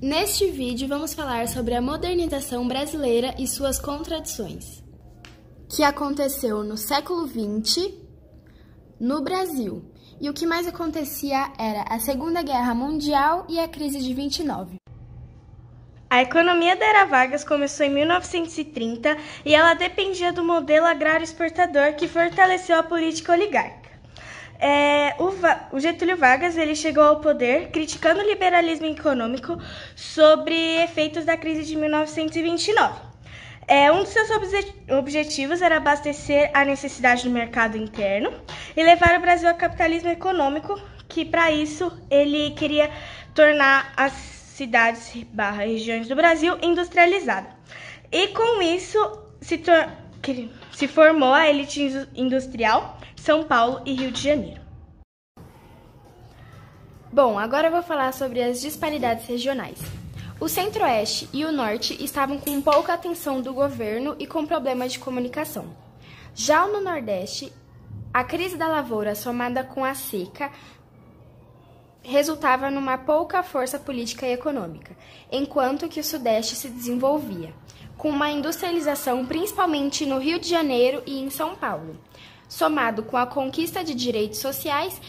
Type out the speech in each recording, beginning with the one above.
Neste vídeo vamos falar sobre a modernização brasileira e suas contradições, que aconteceu no século XX no Brasil. E o que mais acontecia era a Segunda Guerra Mundial e a crise de 29. A economia da Era Vargas começou em 1930 e ela dependia do modelo agrário exportador que fortaleceu a política oligárquica. O Getúlio Vargas ele chegou ao poder criticando o liberalismo econômico sobre efeitos da crise de 1929. Um dos seus objetivos era abastecer a necessidade do mercado interno e levar o Brasil ao capitalismo econômico, que para isso ele queria tornar as cidades/regiões do Brasil industrializadas. E com isso se formou a elite industrial São Paulo e Rio de Janeiro. Bom, agora eu vou falar sobre as disparidades regionais. O Centro-Oeste e o Norte estavam com pouca atenção do governo e com problemas de comunicação. Já no Nordeste, a crise da lavoura somada com a seca resultava numa pouca força política e econômica, enquanto que o Sudeste se desenvolvia, com uma industrialização principalmente no Rio de Janeiro e em São Paulo. Somado com a conquista de direitos sociais,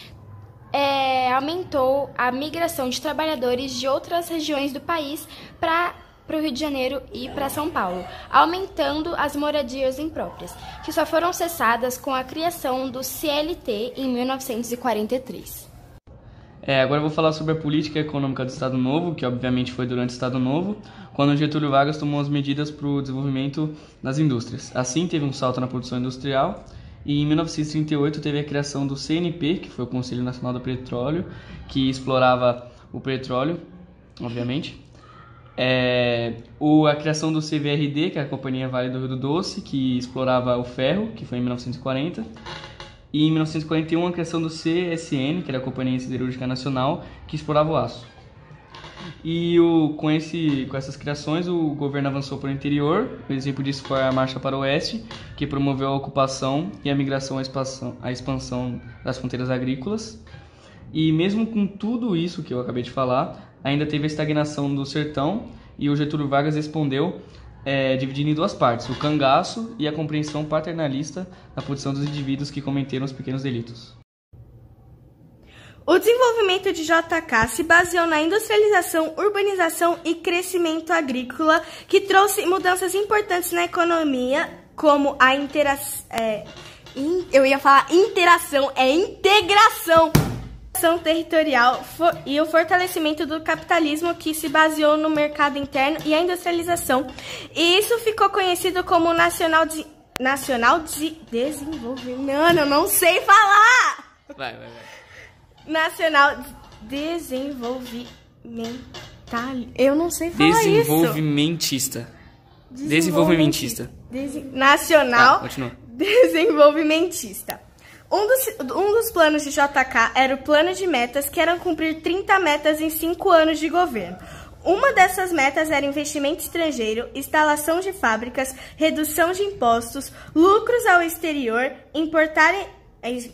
aumentou a migração de trabalhadores de outras regiões do país para o Rio de Janeiro e para São Paulo, aumentando as moradias impróprias, que só foram cessadas com a criação do CLT em 1943. Agora eu vou falar sobre a política econômica do Estado Novo, que obviamente foi durante o Estado Novo, quando Getúlio Vargas tomou as medidas para o desenvolvimento das indústrias. Assim, teve um salto na produção industrial e em 1938 teve a criação do CNP, que foi o Conselho Nacional do Petróleo, que explorava o petróleo, obviamente. A criação do CVRD, que é a Companhia Vale do Rio Doce, que explorava o ferro, que foi em 1940. E em 1941 a criação do CSN, que era a Companhia Siderúrgica Nacional, que explorava o aço. E com essas criações o governo avançou para o interior. Um exemplo disso foi a Marcha para o Oeste, que promoveu a ocupação e a migração à expansão das fronteiras agrícolas. E mesmo com tudo isso que eu acabei de falar, ainda teve a estagnação do sertão e o Getúlio Vargas respondeu dividindo em duas partes, o cangaço e a compreensão paternalista na posição dos indivíduos que cometeram os pequenos delitos. O desenvolvimento de JK se baseou na industrialização, urbanização e crescimento agrícola, que trouxe mudanças importantes na economia, como a integração territorial e o fortalecimento do capitalismo, que se baseou no mercado interno e a industrialização. E isso ficou conhecido como desenvolvimento. Mano, eu não sei falar! Vai. Nacional desenvolvimental. Eu não sei falar Desenvolvimentista. Nacional continua. Desenvolvimentista. Um dos planos de JK era o plano de metas, que eram cumprir 30 metas em 5 anos de governo. Uma dessas metas era investimento estrangeiro, instalação de fábricas, redução de impostos, lucros ao exterior,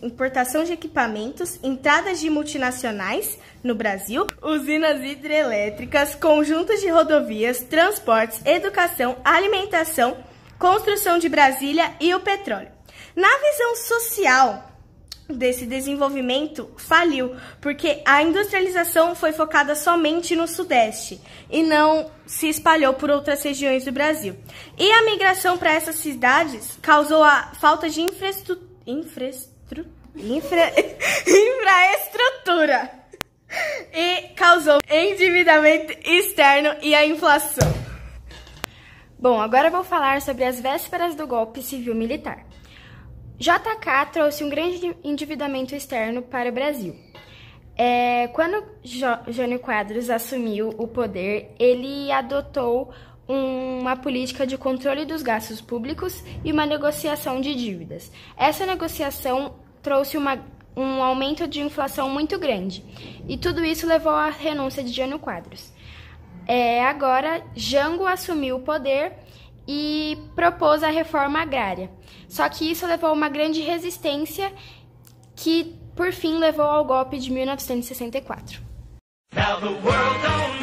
importação de equipamentos, entradas de multinacionais no Brasil, usinas hidrelétricas, conjuntos de rodovias, transportes, educação, alimentação, construção de Brasília e o petróleo. Na visão social desse desenvolvimento, faliu, porque a industrialização foi focada somente no Sudeste e não se espalhou por outras regiões do Brasil. E a migração para essas cidades causou a falta de infraestrutura e causou endividamento externo e a inflação. Bom, agora eu vou falar sobre as vésperas do golpe civil-militar. JK trouxe um grande endividamento externo para o Brasil. Quando Jânio Quadros assumiu o poder, ele adotou uma política de controle dos gastos públicos e uma negociação de dívidas. Essa negociação trouxe um aumento de inflação muito grande, e tudo isso levou à renúncia de Jânio Quadros. Agora, Jango assumiu o poder e propôs a reforma agrária. Só que isso levou a uma grande resistência que, por fim, levou ao golpe de 1964. Now the world don't